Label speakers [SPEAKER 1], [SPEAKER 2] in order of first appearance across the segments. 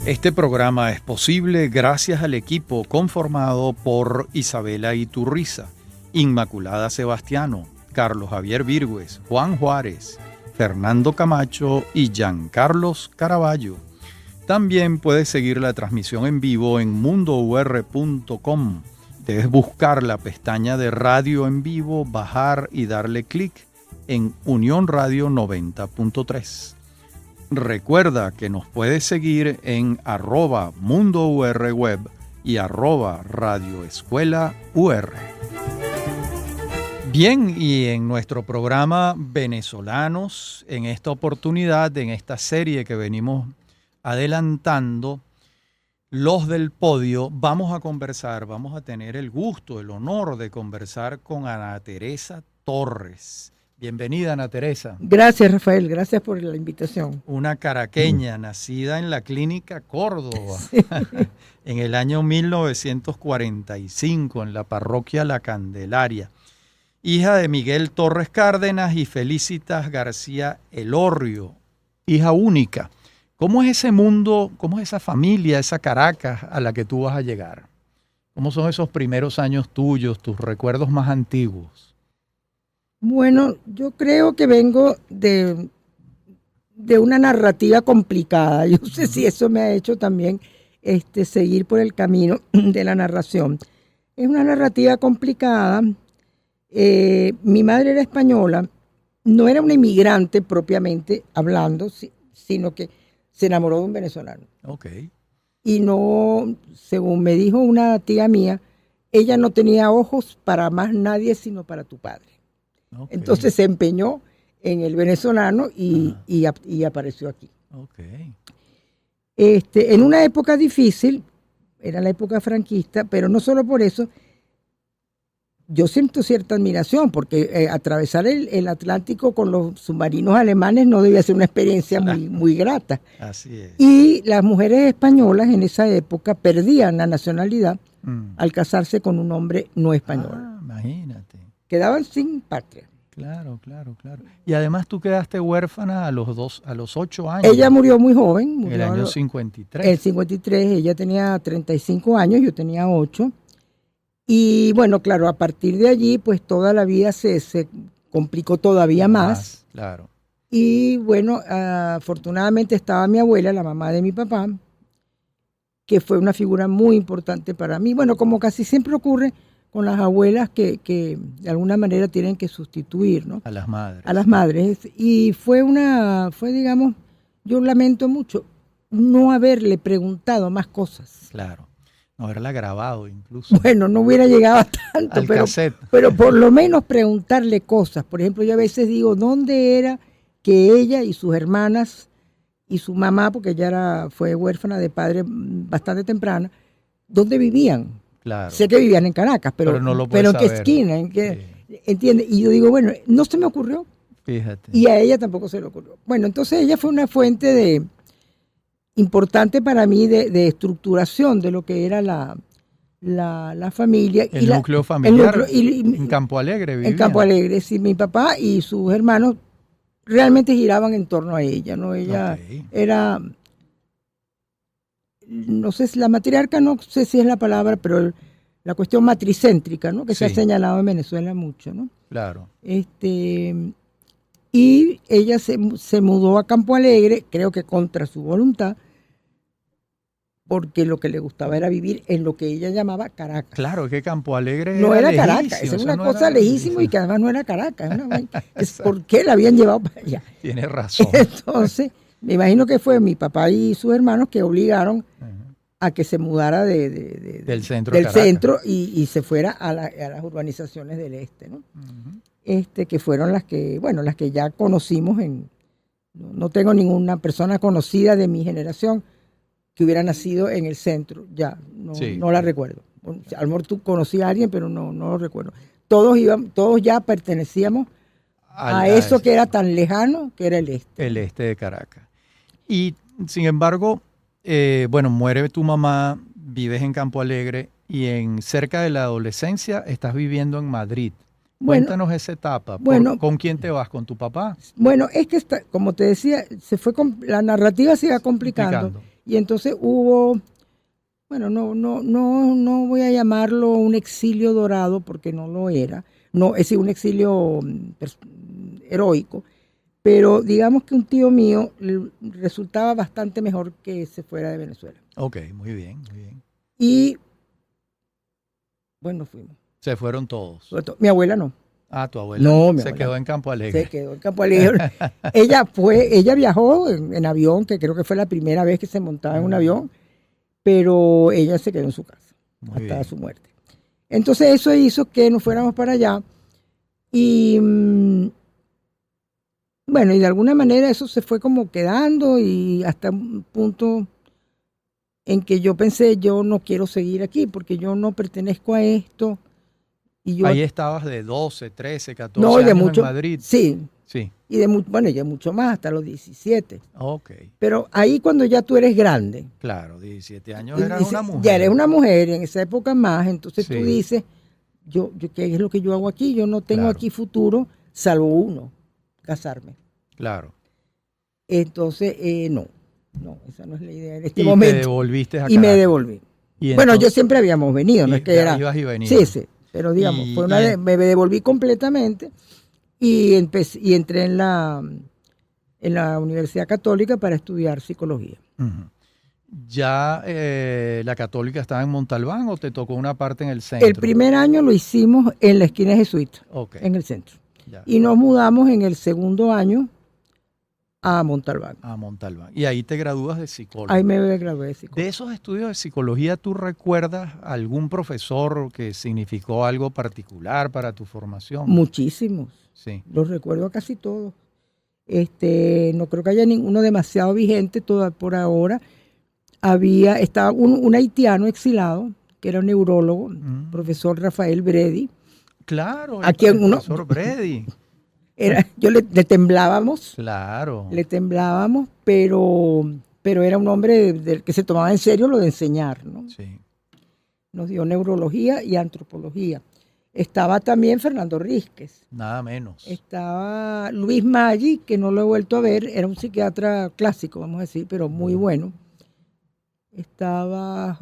[SPEAKER 1] Este programa es posible gracias al equipo conformado por Isabela Iturriza, Inmaculada Sebastiano, Carlos Javier Virgües, Juan Juárez, Fernando Camacho y Giancarlos Caraballo. También puedes seguir la transmisión en vivo en mundour.com. Debes buscar la pestaña de Radio en Vivo, bajar y darle clic en Unión Radio 90.3. Recuerda que nos puedes seguir en @mundourweb y @radioescuelaur. Bien, y en nuestro programa Venezolanos, en esta oportunidad, en esta serie que venimos adelantando, Los del Podio, vamos a tener el gusto, el honor de conversar con Ana Teresa Torres. Bienvenida, Ana Teresa.
[SPEAKER 2] Gracias, Rafael. Gracias por la invitación.
[SPEAKER 1] Una caraqueña nacida en la Clínica Córdoba en el año 1945 en la parroquia La Candelaria. Hija de Miguel Torres Cárdenas y Felicitas García Elorrio, hija única. ¿Cómo es ese mundo, cómo es esa familia, esa Caracas a la que tú vas a llegar? ¿Cómo son esos primeros años tuyos, tus recuerdos más antiguos?
[SPEAKER 2] Bueno, yo creo que vengo de una narrativa complicada. Yo no sé si eso me ha hecho también seguir por el camino de la narración. Es una narrativa complicada. Mi madre era española, no era una inmigrante propiamente hablando, sino que se enamoró de un venezolano.
[SPEAKER 1] Okay.
[SPEAKER 2] Y no, según me dijo una tía mía, ella no tenía ojos para más nadie sino para tu padre. Okay. Entonces se empeñó en el venezolano y apareció aquí.
[SPEAKER 1] Okay.
[SPEAKER 2] En una época difícil, era la época franquista, pero no solo por eso, yo siento cierta admiración, porque atravesar el Atlántico con los submarinos alemanes no debía ser una experiencia muy grata.
[SPEAKER 1] Así es.
[SPEAKER 2] Y las mujeres españolas en esa época perdían la nacionalidad al casarse con un hombre no español.
[SPEAKER 1] Imagínate.
[SPEAKER 2] Quedaban sin patria.
[SPEAKER 1] Claro. Y además tú quedaste huérfana a los 8 años.
[SPEAKER 2] Ella murió muy joven.
[SPEAKER 1] En el año 53.
[SPEAKER 2] El 53, ella tenía 35 años, yo tenía 8. Y bueno, claro, a partir de allí, pues toda la vida se complicó todavía más.
[SPEAKER 1] Claro.
[SPEAKER 2] Y bueno, afortunadamente estaba mi abuela, la mamá de mi papá, que fue una figura muy importante para mí. Bueno, como casi siempre ocurre con las abuelas que de alguna manera tienen que sustituir, ¿no?
[SPEAKER 1] A las madres.
[SPEAKER 2] A las madres. Y fue digamos, yo lamento mucho no haberle preguntado más cosas.
[SPEAKER 1] Claro. No haberla grabado incluso.
[SPEAKER 2] Bueno, no hubiera llegado a tanto, pero por lo menos preguntarle cosas. Por ejemplo, yo a veces digo, ¿dónde era que ella y sus hermanas y su mamá, porque ella fue huérfana de padre bastante temprana, dónde vivían?
[SPEAKER 1] Claro.
[SPEAKER 2] Sé que vivían en Caracas, pero
[SPEAKER 1] no lo
[SPEAKER 2] pero en qué
[SPEAKER 1] saber.
[SPEAKER 2] esquina, ¿entiendes? Y yo digo, bueno, no se me ocurrió.
[SPEAKER 1] Fíjate.
[SPEAKER 2] Y a ella tampoco se le ocurrió. Bueno, entonces ella fue una fuente importante para mí de estructuración de lo que era la familia.
[SPEAKER 1] El núcleo familiar en Campo Alegre vivían.
[SPEAKER 2] En Campo Alegre, sí. Mi papá y sus hermanos realmente giraban en torno a ella, ¿no? Ella era, no sé si la matriarca, no sé si es la palabra, pero la cuestión matricéntrica, ¿no? Que se ha señalado en Venezuela mucho, ¿no?
[SPEAKER 1] Claro.
[SPEAKER 2] Y ella se mudó a Campo Alegre, creo que contra su voluntad, porque lo que le gustaba era vivir en lo que ella llamaba Caracas.
[SPEAKER 1] Claro, que Campo Alegre
[SPEAKER 2] no era Caracas, es una cosa lejísima y que además no era Caracas. ¿Por qué la habían llevado para allá?
[SPEAKER 1] Tienes razón.
[SPEAKER 2] Entonces, me imagino que fue mi papá y sus hermanos que obligaron a que se mudara del centro y se fuera a las urbanizaciones del este, ¿no? Que fueron las que ya conocimos. No tengo ninguna persona conocida de mi generación que hubiera nacido en el centro, no la recuerdo. A lo mejor tú conocías a alguien, pero no lo recuerdo. Todos ya pertenecíamos a eso que era tan lejano, que era el este.
[SPEAKER 1] El este de Caracas. Y, sin embargo, muere tu mamá, vives en Campo Alegre y cerca de la adolescencia estás viviendo en Madrid. Cuéntanos esa etapa. ¿Con quién te vas? ¿Con tu papá?
[SPEAKER 2] Bueno, es que como te decía, la narrativa se iba complicando. Y entonces hubo, bueno, no voy a llamarlo un exilio dorado porque no lo era, no, es decir, un exilio heroico, pero digamos que un tío mío resultaba bastante mejor que se fuera de Venezuela.
[SPEAKER 1] Ok, muy bien, muy bien.
[SPEAKER 2] Y bueno, fuimos.
[SPEAKER 1] Se fueron todos.
[SPEAKER 2] Mi abuela no.
[SPEAKER 1] Ah, tu abuela
[SPEAKER 2] no,
[SPEAKER 1] se quedó en Campo Alegre.
[SPEAKER 2] Se quedó en Campo Alegre. ella viajó en avión, que creo que fue la primera vez que se montaba en un avión, pero ella se quedó en su casa hasta su muerte. Entonces eso hizo que nos fuéramos para allá y bueno, y de alguna manera eso se fue como quedando y hasta un punto en que yo pensé, yo no quiero seguir aquí porque yo no pertenezco a esto. Y yo,
[SPEAKER 1] ahí estabas de 12, 13, 14 años
[SPEAKER 2] mucho,
[SPEAKER 1] en Madrid.
[SPEAKER 2] Sí.
[SPEAKER 1] Sí.
[SPEAKER 2] Y ya mucho más, hasta los 17.
[SPEAKER 1] Ok.
[SPEAKER 2] Pero ahí cuando ya tú eres grande.
[SPEAKER 1] Claro, 17 años eras una mujer.
[SPEAKER 2] Ya eres una mujer, en esa época más, entonces tú dices, yo, ¿qué es lo que yo hago aquí? Yo no tengo aquí futuro, salvo uno, casarme.
[SPEAKER 1] Claro.
[SPEAKER 2] Entonces, no, esa no es la idea en este momento.
[SPEAKER 1] Te devolviste a
[SPEAKER 2] Caracas. Y me devolví.
[SPEAKER 1] ¿Y
[SPEAKER 2] bueno, yo siempre habíamos venido, no es que era...
[SPEAKER 1] Ibas y venías.
[SPEAKER 2] Sí, pero digamos, me devolví completamente y entré en la Universidad Católica para estudiar psicología.
[SPEAKER 1] ¿Ya la Católica estaba en Montalbán o te tocó una parte en el centro?
[SPEAKER 2] El primer año lo hicimos en la esquina jesuita, en el centro. Ya. Y nos mudamos en el segundo año a Montalbán.
[SPEAKER 1] A Montalbán. Y ahí te gradúas de psicólogo.
[SPEAKER 2] Ahí me gradué de psicólogo.
[SPEAKER 1] De esos estudios de psicología, ¿tú recuerdas algún profesor que significó algo particular para tu formación?
[SPEAKER 2] Muchísimos. Sí. Los recuerdo casi todos. No creo que haya ninguno demasiado vigente por ahora. Estaba un haitiano exilado, que era un neurólogo, profesor Rafael Bredi.
[SPEAKER 1] Claro, el profesor Bredi.
[SPEAKER 2] Yo le temblábamos.
[SPEAKER 1] Claro.
[SPEAKER 2] Le temblábamos, pero era un hombre del que se tomaba en serio lo de enseñar, ¿no? Sí. Nos dio neurología y antropología. Estaba también Fernando Rísquez.
[SPEAKER 1] Nada menos.
[SPEAKER 2] Estaba Luis Maggi, que no lo he vuelto a ver, era un psiquiatra clásico, vamos a decir, pero muy bueno. Estaba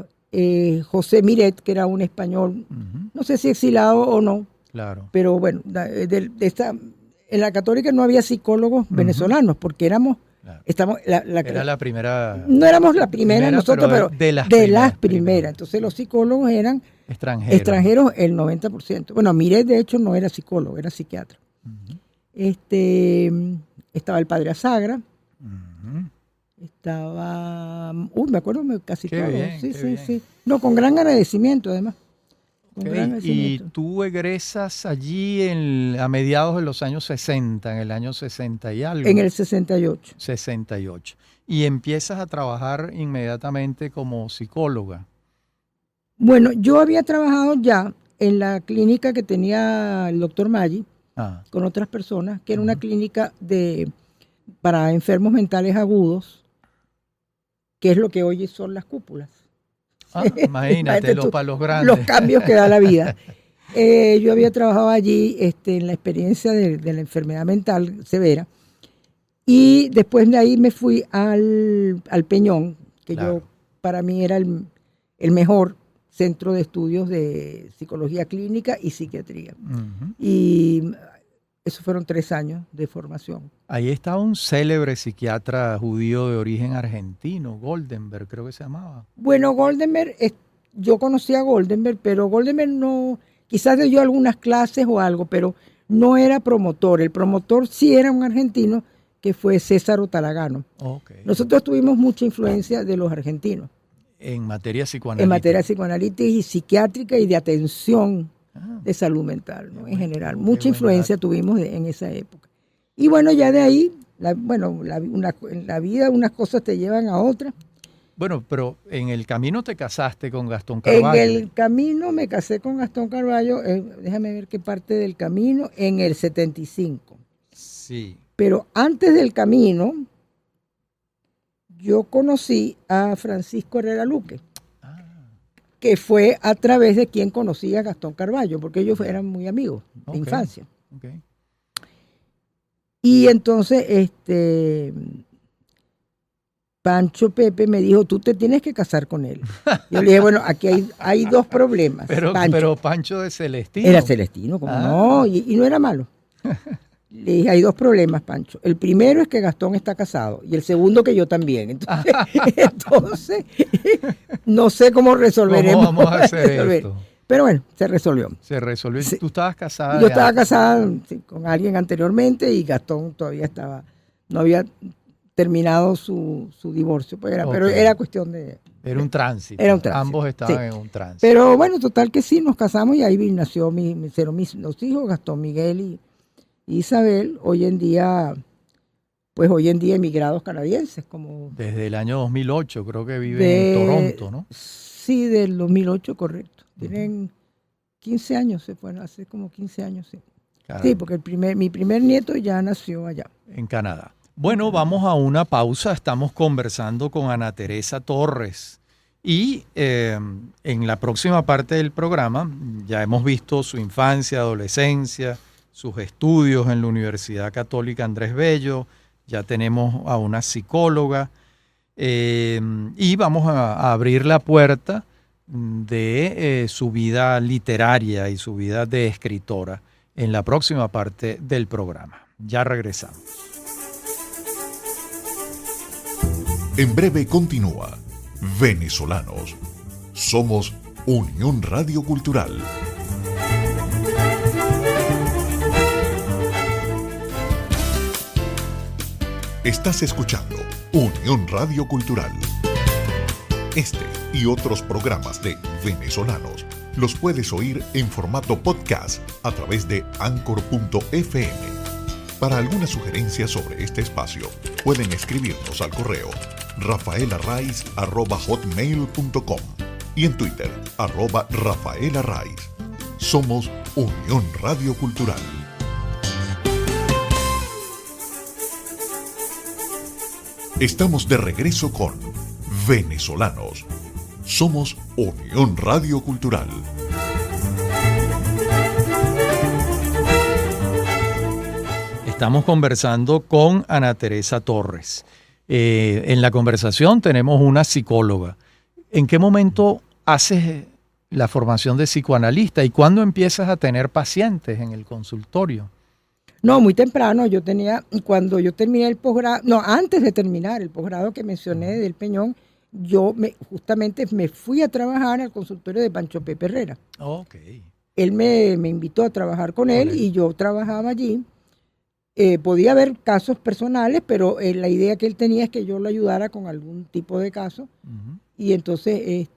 [SPEAKER 2] José Miret, que era un español, no sé si exilado o no. Claro. Pero bueno, en la Católica no había psicólogos venezolanos, porque éramos... Claro.
[SPEAKER 1] Era la primera...
[SPEAKER 2] No éramos la primera nosotros, pero de las primeras. Entonces los psicólogos eran extranjeros el 90%. Bueno, Miret de hecho no era psicólogo, era psiquiatra. Estaba el padre Azagra. Estaba... me acuerdo casi todo. Sí. No, con gran agradecimiento además.
[SPEAKER 1] Y tú egresas allí a mediados de los años 60, en el año 60 y algo.
[SPEAKER 2] En el 68.
[SPEAKER 1] 68. Y empiezas a trabajar inmediatamente como psicóloga.
[SPEAKER 2] Bueno, yo había trabajado ya en la clínica que tenía el doctor Maggi, con otras personas, que era una clínica para enfermos mentales agudos, que es lo que hoy son las cúpulas.
[SPEAKER 1] Imagínate los palos grandes.
[SPEAKER 2] Los cambios que da la vida. Yo había trabajado allí en la experiencia de la enfermedad mental severa y después de ahí me fui al Peñón, que para mí era el mejor centro de estudios de psicología clínica y psiquiatría. Y esos fueron 3 años de formación.
[SPEAKER 1] Ahí estaba un célebre psiquiatra judío de origen argentino, Goldenberg, creo que se llamaba.
[SPEAKER 2] Bueno, Goldenberg, yo conocí a Goldenberg, pero Goldenberg no, quizás dio algunas clases o algo, pero no era promotor. El promotor sí era un argentino, que fue César Otalagano. Okay. Nosotros tuvimos mucha influencia de los argentinos.
[SPEAKER 1] En materia psicoanalítica.
[SPEAKER 2] En materia psicoanalítica y psiquiátrica y de atención de salud mental, ¿no? En general. Mucha influencia tuvimos en esa época. Y bueno, ya de ahí, en la vida unas cosas te llevan a otras.
[SPEAKER 1] Bueno, pero en el camino te casaste con Gastón Carballo.
[SPEAKER 2] En el camino me casé con Gastón Carballo, déjame ver qué parte del camino, en el 75.
[SPEAKER 1] Sí.
[SPEAKER 2] Pero antes del camino, yo conocí a Francisco Herrera Luque, que fue a través de quien conocí a Gastón Carballo, porque ellos eran muy amigos de infancia. Okay. Y entonces, Pancho Pepe me dijo, tú te tienes que casar con él. Yo le dije, bueno, aquí hay dos problemas.
[SPEAKER 1] Pero Pancho de Celestino.
[SPEAKER 2] Era celestino, como no, y no era malo. Le dije, hay dos problemas, Pancho. El primero es que Gastón está casado y el segundo que yo también. Entonces no sé cómo resolveremos.
[SPEAKER 1] ¿Cómo vamos a hacer esto?
[SPEAKER 2] Pero bueno, se resolvió.
[SPEAKER 1] Se resolvió.
[SPEAKER 2] Sí.
[SPEAKER 1] ¿Tú estabas casada?
[SPEAKER 2] Yo estaba casada con alguien anteriormente y Gastón todavía no había terminado su divorcio. Pues pero era cuestión de...
[SPEAKER 1] Era un tránsito. Ambos estaban en un tránsito.
[SPEAKER 2] Pero bueno, total que sí, nos casamos y ahí nació los hijos, Gastón, Miguel y Isabel, hoy en día emigrados canadienses.
[SPEAKER 1] Desde el año 2008 creo que viven en Toronto, ¿no?
[SPEAKER 2] Sí, del 2008, correcto. Tienen 15 años, se fueron hace como 15 años, sí. Caramba. Sí, porque mi primer nieto ya nació allá.
[SPEAKER 1] En Canadá. Bueno, vamos a una pausa. Estamos conversando con Ana Teresa Torres. Y en la próxima parte del programa ya hemos visto su infancia, adolescencia, sus estudios en la Universidad Católica Andrés Bello, ya tenemos a una psicóloga y vamos a abrir la puerta de su vida literaria y su vida de escritora en la próxima parte del programa. Ya regresamos.
[SPEAKER 3] En breve continúa Venezolanos. Somos Unión Radio Cultural. Estás escuchando Unión Radio Cultural. Este y otros programas de Venezolanos los puedes oír en formato podcast a través de Anchor.fm. Para alguna sugerencia sobre este espacio, pueden escribirnos al correo rafaelarraiz@hotmail.com y en Twitter @rafaelarraiz. Somos Unión Radio Cultural. Estamos de regreso con Venezolanos. Somos Unión Radio Cultural.
[SPEAKER 1] Estamos conversando con Ana Teresa Torres. En la conversación tenemos una psicóloga. ¿En qué momento haces la formación de psicoanalista y cuándo empiezas a tener pacientes en el consultorio?
[SPEAKER 2] No, muy temprano. Cuando yo terminé el posgrado, antes de terminar el posgrado que mencioné del Peñón, justamente me fui a trabajar al consultorio de Pancho Pepe Herrera.
[SPEAKER 1] Okay.
[SPEAKER 2] Él me invitó a trabajar con él y yo trabajaba allí. Podía haber casos personales, pero la idea que él tenía es que yo lo ayudara con algún tipo de caso. Uh-huh. Y entonces,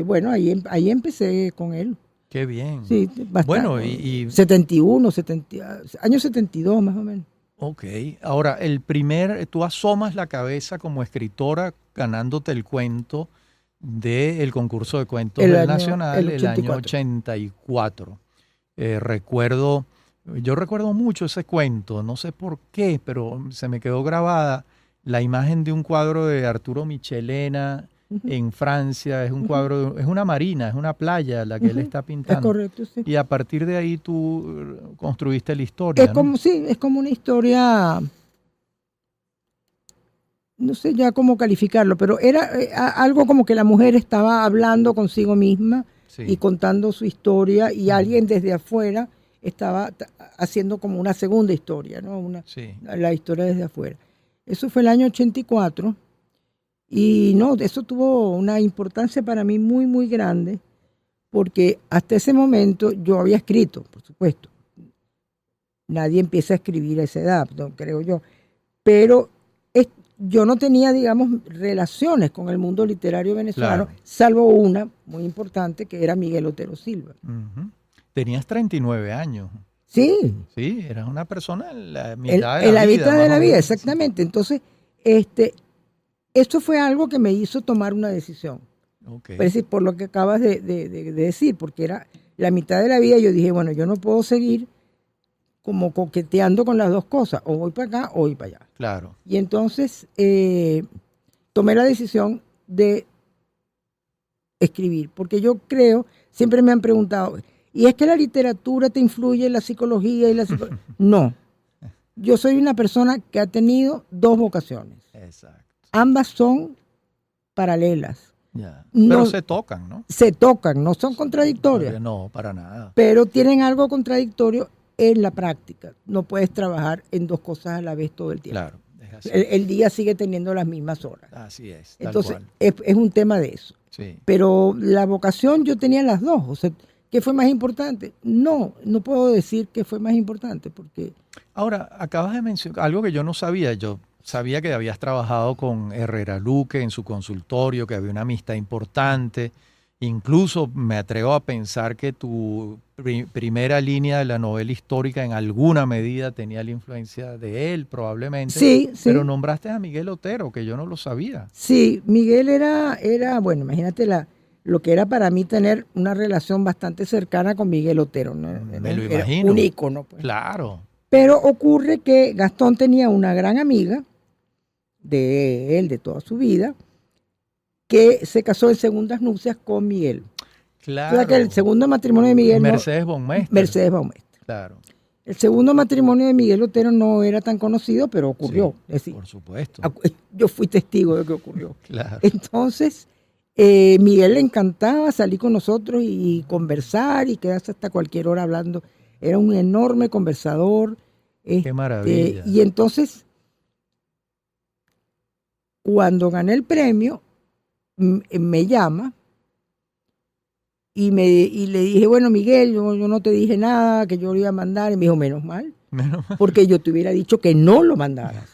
[SPEAKER 2] bueno, ahí empecé con él.
[SPEAKER 1] Qué bien.
[SPEAKER 2] Sí, bastante.
[SPEAKER 1] Bueno,
[SPEAKER 2] año 72 más o menos.
[SPEAKER 1] Ok. Ahora, tú asomas la cabeza como escritora ganándote el cuento del concurso de cuentos del Nacional el año 84. Yo recuerdo mucho ese cuento, no sé por qué, pero se me quedó grabada la imagen de un cuadro de Arturo Michelena en Francia. Es un cuadro, es una marina, es una playa la que él está pintando.
[SPEAKER 2] Es correcto, sí.
[SPEAKER 1] Y a partir de ahí tú construiste la historia, ¿no?
[SPEAKER 2] Sí, es como una historia, no sé ya cómo calificarlo, pero era algo como que la mujer estaba hablando consigo misma y contando su historia y alguien desde afuera estaba haciendo como una segunda historia, ¿no? La historia desde afuera. Eso fue el año 84 y eso tuvo una importancia para mí muy, muy grande porque hasta ese momento yo había escrito, por supuesto. Nadie empieza a escribir a esa edad, creo yo. Pero yo no tenía, digamos, relaciones con el mundo literario venezolano, salvo una muy importante que era Miguel Otero Silva. Uh-huh.
[SPEAKER 1] Tenías 39 años.
[SPEAKER 2] Sí.
[SPEAKER 1] Sí, eras una persona en la mitad de la vida.
[SPEAKER 2] En la mitad de la vida, exactamente. Entonces, esto fue algo que me hizo tomar una decisión. Okay. Es decir, por lo que acabas de decir, porque era la mitad de la vida, yo dije, bueno, yo no puedo seguir como coqueteando con las dos cosas, o voy para acá o voy para allá.
[SPEAKER 1] Claro.
[SPEAKER 2] Y entonces tomé la decisión de escribir, porque yo creo, siempre me han preguntado, ¿y es que la literatura te influye en la psicología? No, yo soy una persona que ha tenido dos vocaciones.
[SPEAKER 1] Exacto.
[SPEAKER 2] ambas son paralelas.
[SPEAKER 1] Ya. Pero
[SPEAKER 2] No,
[SPEAKER 1] se tocan, ¿no?
[SPEAKER 2] se tocan, no son contradictorias.
[SPEAKER 1] No, para nada.
[SPEAKER 2] Pero tienen algo contradictorio en la práctica. No puedes trabajar en dos cosas a la vez todo el tiempo.
[SPEAKER 1] Claro, es así.
[SPEAKER 2] El día sigue teniendo las mismas horas.
[SPEAKER 1] Así es. Tal
[SPEAKER 2] Entonces,
[SPEAKER 1] cual.
[SPEAKER 2] es un tema de eso.
[SPEAKER 1] Sí.
[SPEAKER 2] Pero la vocación yo tenía las dos. O sea, ¿qué fue más importante? No puedo decir que fue más importante porque...
[SPEAKER 1] Ahora, acabas de mencionar algo que yo no sabía. Yo sabía que habías trabajado con Herrera Luque en su consultorio, que había una amistad importante. Incluso me atrevo a pensar que tu primera línea de la novela histórica en alguna medida tenía la influencia de él, probablemente.
[SPEAKER 2] Sí, sí.
[SPEAKER 1] Pero nombraste a Miguel Otero, que yo no lo sabía.
[SPEAKER 2] Sí, Miguel era bueno, imagínate lo que era para mí tener una relación bastante cercana con Miguel Otero, ¿no?
[SPEAKER 1] Me lo
[SPEAKER 2] Era
[SPEAKER 1] imagino.
[SPEAKER 2] un ícono, pues.
[SPEAKER 1] Claro.
[SPEAKER 2] Pero ocurre que Gastón tenía una gran amiga de él, de toda su vida, que se casó en segundas nupcias con Miguel.
[SPEAKER 1] Claro.
[SPEAKER 2] O sea que el segundo matrimonio de Miguel...
[SPEAKER 1] Mercedes Baumeister.
[SPEAKER 2] Mercedes Baumeister.
[SPEAKER 1] Claro.
[SPEAKER 2] El segundo matrimonio de Miguel Otero no era tan conocido, pero ocurrió.
[SPEAKER 1] Sí,
[SPEAKER 2] es decir,
[SPEAKER 1] por supuesto.
[SPEAKER 2] yo fui testigo de que ocurrió.
[SPEAKER 1] Claro.
[SPEAKER 2] Entonces, Miguel le encantaba salir con nosotros y conversar y quedarse hasta cualquier hora hablando. Era un enorme conversador.
[SPEAKER 1] Qué maravilla.
[SPEAKER 2] Y entonces, cuando gané el premio, me llama y le dije, bueno, Miguel, yo no te dije nada, que yo lo iba a mandar. Y me dijo, menos mal, porque yo te hubiera dicho que no lo mandaras,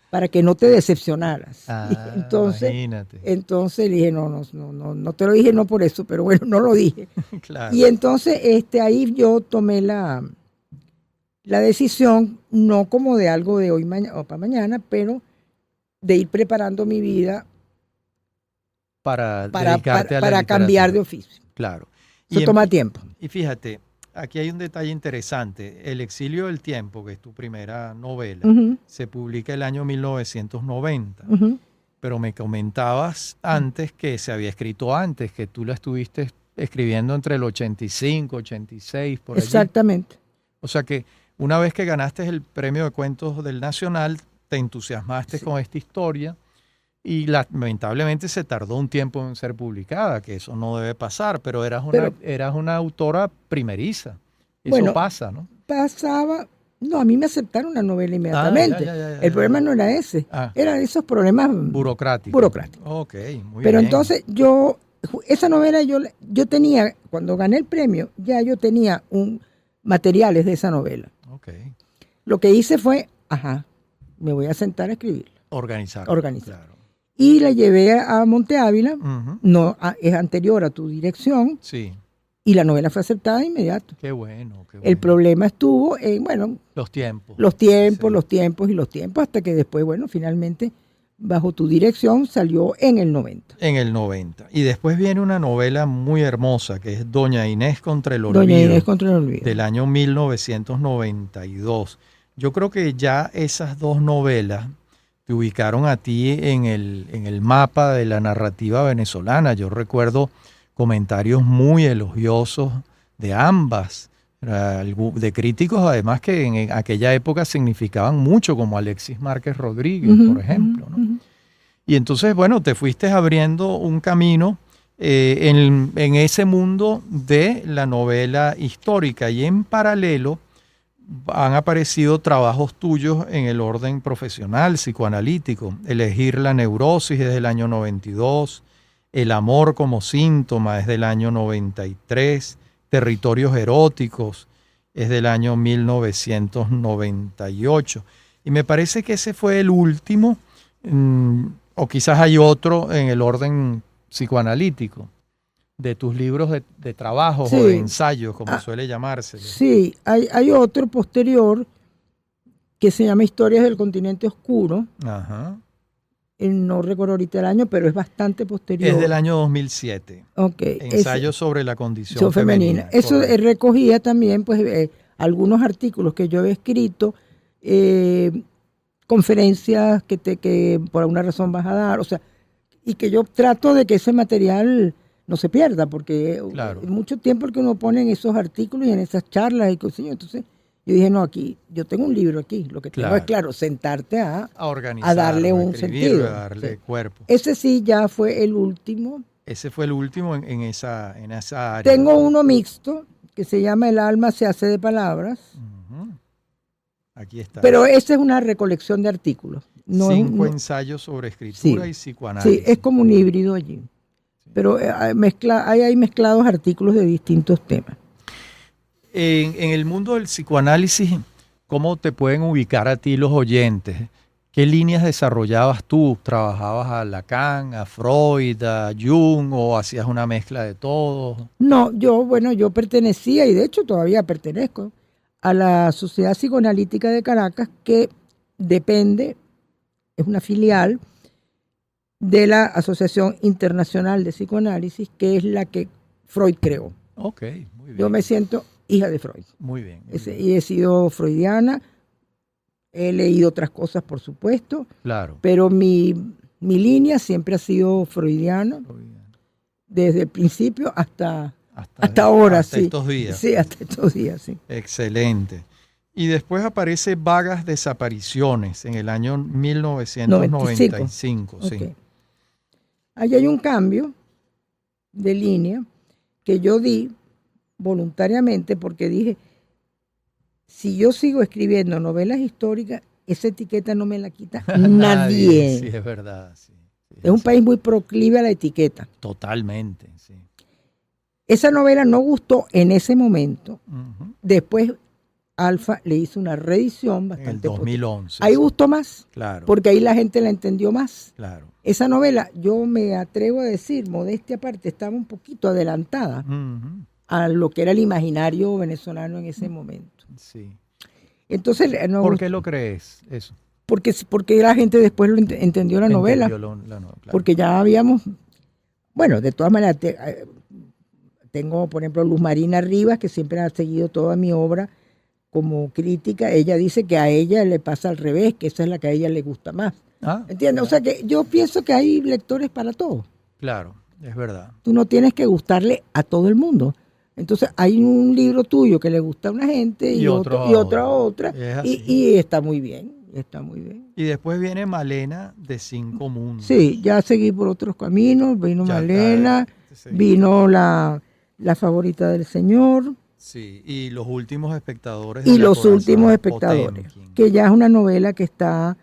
[SPEAKER 2] para que no te decepcionaras.
[SPEAKER 1] Imagínate.
[SPEAKER 2] Entonces le dije, no te lo dije, no por eso, pero bueno, no lo dije.
[SPEAKER 1] Claro.
[SPEAKER 2] Y entonces ahí yo tomé la decisión, no como de algo de hoy o para mañana, pero de ir preparando mi vida
[SPEAKER 1] para dedicarte a la
[SPEAKER 2] para cambiar de oficio.
[SPEAKER 1] Claro.
[SPEAKER 2] Eso toma tiempo.
[SPEAKER 1] Y fíjate, aquí hay un detalle interesante. El exilio del tiempo, que es tu primera novela, se publica el año 1990. Pero me comentabas antes que se había escrito antes, que tú la estuviste escribiendo entre el 85, 86, por allí.
[SPEAKER 2] Exactamente.
[SPEAKER 1] O sea que una vez que ganaste el premio de cuentos del Nacional, te entusiasmaste con esta historia y lamentablemente se tardó un tiempo en ser publicada, que eso no debe pasar, pero eras una autora primeriza. Eso pasa, ¿no?
[SPEAKER 2] Pasaba. No, a mí me aceptaron una novela inmediatamente. El problema no era ese. Eran esos problemas burocráticos.
[SPEAKER 1] Ok, muy
[SPEAKER 2] Pero
[SPEAKER 1] bien.
[SPEAKER 2] entonces esa novela yo tenía, cuando gané el premio, ya yo tenía materiales de esa novela.
[SPEAKER 1] Okay.
[SPEAKER 2] Lo que hice fue, me voy a sentar a escribirla.
[SPEAKER 1] Organizar.
[SPEAKER 2] Claro. Y la llevé a Monte Ávila, es anterior a tu dirección,
[SPEAKER 1] sí.
[SPEAKER 2] Y la novela fue aceptada de inmediato.
[SPEAKER 1] Qué bueno.
[SPEAKER 2] El problema estuvo en,
[SPEAKER 1] los tiempos,
[SPEAKER 2] hasta que después, finalmente, bajo tu dirección, salió en el 90.
[SPEAKER 1] En el 90. Y después viene una novela muy hermosa, que es Doña Inés contra el olvido. Del año 1992. Yo creo que ya esas dos novelas te ubicaron a ti en el mapa de la narrativa venezolana. Yo recuerdo comentarios muy elogiosos de ambas, de críticos además que en aquella época significaban mucho, como Alexis Márquez Rodríguez, por ejemplo, ¿no? Y entonces, te fuiste abriendo un camino en ese mundo de la novela histórica, y en paralelo han aparecido trabajos tuyos en el orden profesional, psicoanalítico. Elegir la neurosis desde el año 92, El amor como síntoma es del año 93, Territorios eróticos es del año 1998. Y me parece que ese fue el último, o quizás hay otro en el orden psicoanalítico, de tus libros de trabajos o de ensayos, como suele llamarse.
[SPEAKER 2] Sí, hay otro posterior que se llama Historias del Continente Oscuro. No recuerdo ahorita el año, pero es bastante posterior.
[SPEAKER 1] Es del año 2007. Ensayos sobre la condición femenina.
[SPEAKER 2] Eso recogía también algunos artículos que yo había escrito, conferencias que por alguna razón vas a dar, y que yo trato de que ese material no se pierda, porque mucho tiempo el que uno pone en esos artículos y en esas charlas y cosas, entonces Yo dije, no, aquí, yo tengo un libro aquí, lo que tengo es, claro, sentarte a darle un sentido.
[SPEAKER 1] A darle cuerpo.
[SPEAKER 2] Ese sí ya fue el último.
[SPEAKER 1] Ese fue el último en esa área.
[SPEAKER 2] Tengo uno mixto que se llama El alma se hace de palabras.
[SPEAKER 1] Aquí está.
[SPEAKER 2] Pero esa es una recolección de artículos. No
[SPEAKER 1] 5 ensayos sobre escritura y psicoanálisis.
[SPEAKER 2] Sí, es como un híbrido allí. Pero hay mezclados artículos de distintos temas.
[SPEAKER 1] En el mundo del psicoanálisis, ¿cómo te pueden ubicar a ti los oyentes? ¿Qué líneas desarrollabas tú? ¿Trabajabas a Lacan, a Freud, a Jung o hacías una mezcla de todo?
[SPEAKER 2] No, yo pertenecía y de hecho todavía pertenezco a la Sociedad Psicoanalítica de Caracas, que depende, es una filial de la Asociación Internacional de Psicoanálisis, que es la que Freud creó.
[SPEAKER 1] Ok, muy bien.
[SPEAKER 2] Yo me siento hija de Freud.
[SPEAKER 1] Muy bien.
[SPEAKER 2] Y he sido freudiana, he leído otras cosas, por supuesto.
[SPEAKER 1] Claro.
[SPEAKER 2] Pero mi línea siempre ha sido freudiana, desde el principio hasta ahora.
[SPEAKER 1] Hasta estos días.
[SPEAKER 2] Sí, hasta estos días, sí.
[SPEAKER 1] Excelente. Y después aparece Vagas Desapariciones en el año 1995.
[SPEAKER 2] Okay.
[SPEAKER 1] Sí.
[SPEAKER 2] Ahí hay un cambio de línea que yo di voluntariamente porque dije, si yo sigo escribiendo novelas históricas, esa etiqueta no me la quita nadie.
[SPEAKER 1] Sí, es verdad. Sí,
[SPEAKER 2] es un país muy proclive a la etiqueta.
[SPEAKER 1] Totalmente, sí.
[SPEAKER 2] Esa novela no gustó en ese momento. Después Alfa le hizo una reedición bastante
[SPEAKER 1] en el 2011.
[SPEAKER 2] Ahí gustó más,
[SPEAKER 1] claro,
[SPEAKER 2] porque ahí la gente la entendió más.
[SPEAKER 1] Claro.
[SPEAKER 2] Esa novela, yo me atrevo a decir, modestia aparte, estaba un poquito adelantada a lo que era el imaginario venezolano en ese momento.
[SPEAKER 1] Sí.
[SPEAKER 2] Entonces, no,
[SPEAKER 1] ¿por qué lo crees eso?
[SPEAKER 2] Porque la gente después entendió la novela. Claro. Porque ya habíamos, bueno, de todas maneras, tengo, por ejemplo, Luz Marina Rivas, que siempre ha seguido toda mi obra como crítica. Ella dice que a ella le pasa al revés, que esa es la que a ella le gusta más. ¿Entiendes? Claro. O sea que yo pienso que hay lectores para todo.
[SPEAKER 1] Claro, es verdad.
[SPEAKER 2] Tú no tienes que gustarle a todo el mundo. Entonces hay un libro tuyo que le gusta a una gente y otro a otra. Y está muy bien. Está muy bien.
[SPEAKER 1] Y después viene Malena de 5 Mundos.
[SPEAKER 2] Sí, ya seguí por otros caminos. Vino ya Malena, vino la favorita del Señor.
[SPEAKER 1] Sí, y Los últimos espectadores.
[SPEAKER 2] Y Los últimos espectadores, que ya es una novela que está,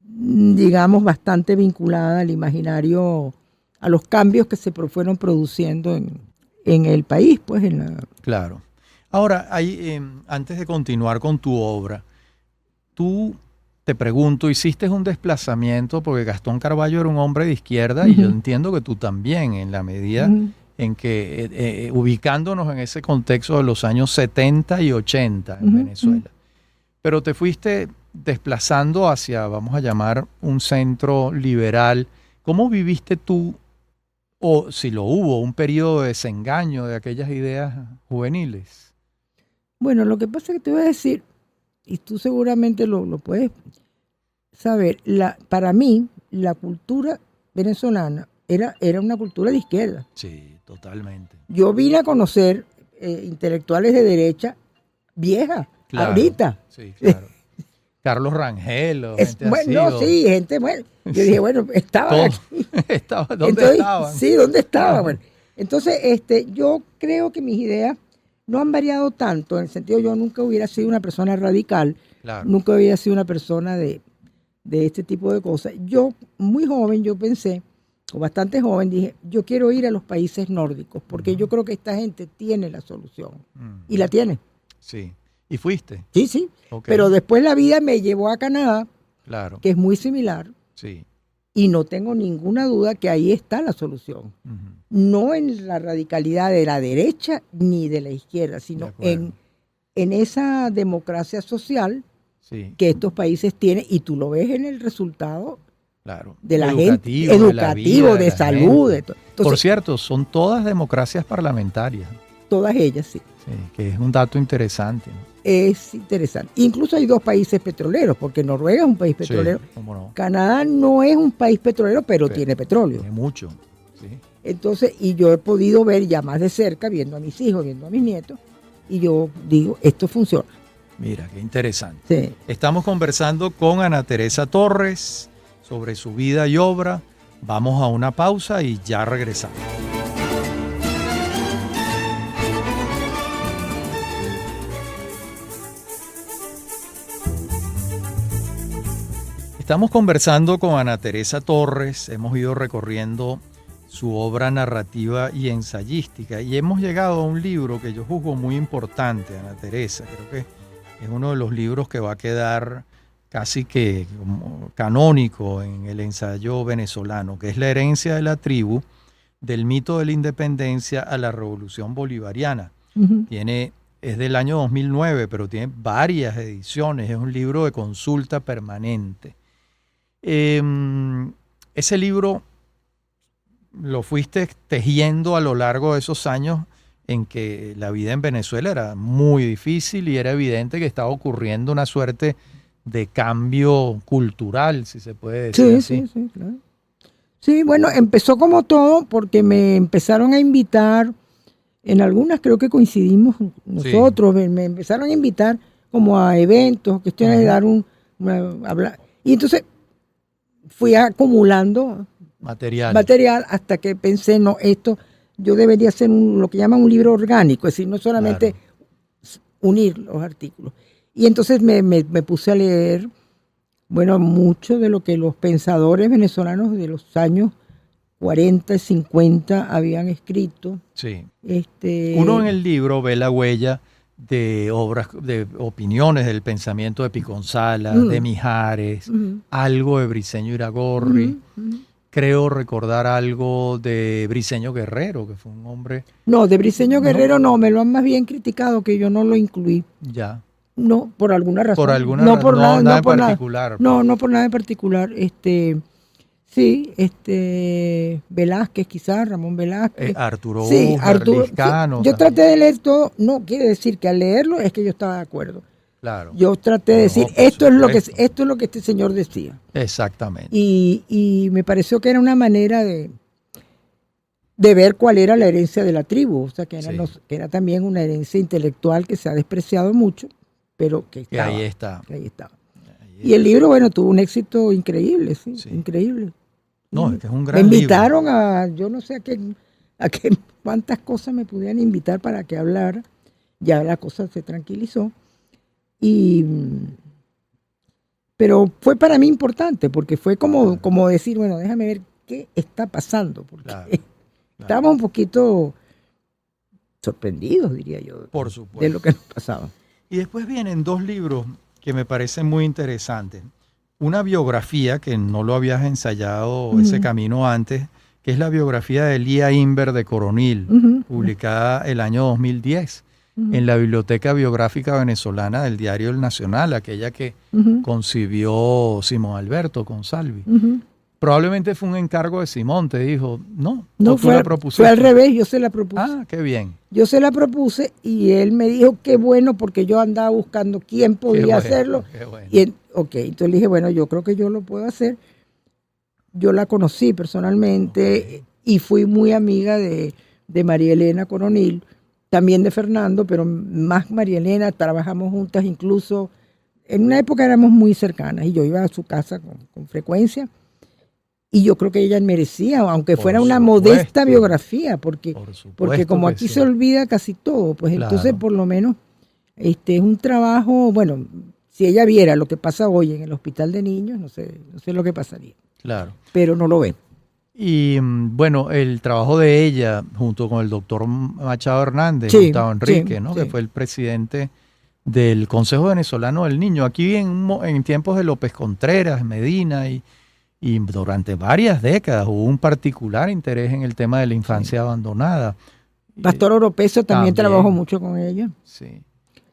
[SPEAKER 2] digamos, bastante vinculada al imaginario, a los cambios que se fueron produciendo en el país, pues.
[SPEAKER 1] Claro. Ahora, antes de continuar con tu obra, tú, te pregunto, hiciste un desplazamiento, porque Gastón Carballo era un hombre de izquierda, y yo entiendo que tú también, en la medida en que, ubicándonos en ese contexto de los años 70 y 80 en Venezuela, pero te fuiste desplazando hacia, vamos a llamar, un centro liberal. ¿Cómo viviste tú, o si lo hubo, un periodo de desengaño de aquellas ideas juveniles?
[SPEAKER 2] Bueno, lo que pasa es que te voy a decir, y tú seguramente lo puedes saber, para mí la cultura venezolana era una cultura de izquierda.
[SPEAKER 1] Sí, totalmente.
[SPEAKER 2] Yo vine a conocer intelectuales de derecha vieja, claro, ahorita.
[SPEAKER 1] Sí, claro. Carlos Rangel, gente
[SPEAKER 2] bueno,
[SPEAKER 1] así.
[SPEAKER 2] Sí, gente buena. Yo dije, bueno, estaba aquí.
[SPEAKER 1] ¿Dónde estaban?
[SPEAKER 2] Sí, ¿dónde estaba? Bueno, entonces, yo creo que mis ideas no han variado tanto, en el sentido, yo nunca hubiera sido una persona radical, claro, nunca hubiera sido una persona de este tipo de cosas. Yo, muy joven, yo pensé, o bastante joven, dije, yo quiero ir a los países nórdicos, porque yo creo que esta gente tiene la solución, y la tiene.
[SPEAKER 1] Sí. ¿Y fuiste?
[SPEAKER 2] Sí, sí. Okay. Pero después la vida me llevó a Canadá,
[SPEAKER 1] claro,
[SPEAKER 2] que es muy similar.
[SPEAKER 1] Sí.
[SPEAKER 2] Y no tengo ninguna duda que ahí está la solución. No en la radicalidad de la derecha ni de la izquierda, sino en esa democracia social que estos países tienen. Y tú lo ves en el resultado, claro, de la gente, educativo, de salud. Entonces,
[SPEAKER 1] por cierto, son todas democracias parlamentarias.
[SPEAKER 2] Todas ellas, sí.
[SPEAKER 1] Sí, que es un dato interesante, ¿no?
[SPEAKER 2] Es interesante. Incluso hay 2 países petroleros, porque Noruega es un país petrolero. Sí, ¿cómo no? Canadá no es un país petrolero, pero tiene petróleo.
[SPEAKER 1] Tiene mucho, sí.
[SPEAKER 2] Entonces, y yo he podido ver ya más de cerca, viendo a mis hijos, viendo a mis nietos, y yo digo, esto funciona.
[SPEAKER 1] Mira, qué interesante.
[SPEAKER 2] Sí.
[SPEAKER 1] Estamos conversando con Ana Teresa Torres sobre su vida y obra. Vamos a una pausa y ya regresamos. Estamos conversando con Ana Teresa Torres, hemos ido recorriendo su obra narrativa y ensayística y hemos llegado a un libro que yo juzgo muy importante, Ana Teresa. Creo que es uno de los libros que va a quedar casi que canónico en el ensayo venezolano, que es La herencia de la tribu, del mito de la independencia a la revolución bolivariana. Uh-huh. Es del año 2009, pero tiene varias ediciones, es un libro de consulta permanente. Ese libro lo fuiste tejiendo a lo largo de esos años en que la vida en Venezuela era muy difícil y era evidente que estaba ocurriendo una suerte de cambio cultural, si se puede decir así.
[SPEAKER 2] Sí, claro. Sí, bueno, empezó como todo porque me empezaron a invitar, en algunas creo que coincidimos nosotros, sí. Me empezaron a invitar como a eventos, cuestiones de dar hablar. Y entonces fui acumulando material hasta que pensé, no, esto yo debería hacer lo que llaman un libro orgánico, es decir, no solamente unir los artículos. Y entonces me puse a leer, bueno, mucho de lo que los pensadores venezolanos de los años 40 y 50 habían escrito.
[SPEAKER 1] Sí. Uno en el libro ve la huella de obras, de opiniones del pensamiento de Piconzala, de Mijares, algo de Briceño Iragorri. Creo recordar algo de Briceño Guerrero, que fue un hombre...
[SPEAKER 2] No, de Briceño Guerrero no, me lo han más bien criticado que yo no lo incluí.
[SPEAKER 1] Ya.
[SPEAKER 2] No, por alguna razón.
[SPEAKER 1] Por alguna razón. No por nada en particular.
[SPEAKER 2] No por nada en particular. Sí, Velázquez quizás, Ramón Velázquez.
[SPEAKER 1] Arturo Liscano.
[SPEAKER 2] Sí. Yo traté de leer todo, no quiere decir que al leerlo es que yo estaba de acuerdo.
[SPEAKER 1] Claro.
[SPEAKER 2] Yo traté de decir, esto es lo que este señor decía.
[SPEAKER 1] Exactamente.
[SPEAKER 2] Y me pareció que era una manera de ver cuál era la herencia de la tribu, o sea, que era también una herencia intelectual que se ha despreciado mucho, pero que estaba.
[SPEAKER 1] Ahí está.
[SPEAKER 2] Y el libro, bueno, tuvo un éxito increíble, sí. Increíble.
[SPEAKER 1] No, es que es un gran
[SPEAKER 2] libro. Me invitaron
[SPEAKER 1] libro.
[SPEAKER 2] Yo no sé a qué cuántas cosas me pudieran invitar para que hablara. Ya la cosa se tranquilizó. Pero fue para mí importante, porque fue como decir, bueno, déjame ver qué está pasando, porque estábamos un poquito sorprendidos, diría yo,
[SPEAKER 1] por supuesto,
[SPEAKER 2] de lo que nos pasaba.
[SPEAKER 1] Y después vienen dos libros que me parecen muy interesantes. Una biografía, que no lo habías ensayado ese camino antes, que es la biografía de Elía Inver de Coronil, publicada el año 2010 en la Biblioteca Biográfica Venezolana del Diario El Nacional, aquella que concibió Simón Alberto Consalvi. Probablemente fue un encargo de Simón, te dijo, no
[SPEAKER 2] tú la propusiste. Fue al revés, yo se la propuse.
[SPEAKER 1] Ah, qué bien.
[SPEAKER 2] Yo se la propuse y él me dijo, qué bueno, porque yo andaba buscando quién podía hacerlo. Qué bueno. Y entonces le dije, bueno, yo creo que yo lo puedo hacer. Yo la conocí personalmente y fui muy amiga de María Elena Coronil, también de Fernando, pero más María Elena, trabajamos juntas, incluso en una época éramos muy cercanas y yo iba a su casa con frecuencia. Y yo creo que ella merecía, aunque fuera una modesta biografía, porque como aquí se olvida casi todo, pues entonces por lo menos es un trabajo, bueno, si ella viera lo que pasa hoy en el hospital de niños, no sé lo que pasaría.
[SPEAKER 1] Claro.
[SPEAKER 2] Pero no lo ve.
[SPEAKER 1] Y bueno, el trabajo de ella junto con el doctor Machado Hernández, Gustavo Enrique, ¿no? Que fue el presidente del Consejo Venezolano del Niño, aquí en tiempos de López Contreras, Medina y durante varias décadas hubo un particular interés en el tema de la infancia abandonada.
[SPEAKER 2] Pastor Oropesa también trabajó mucho con ella.
[SPEAKER 1] Sí.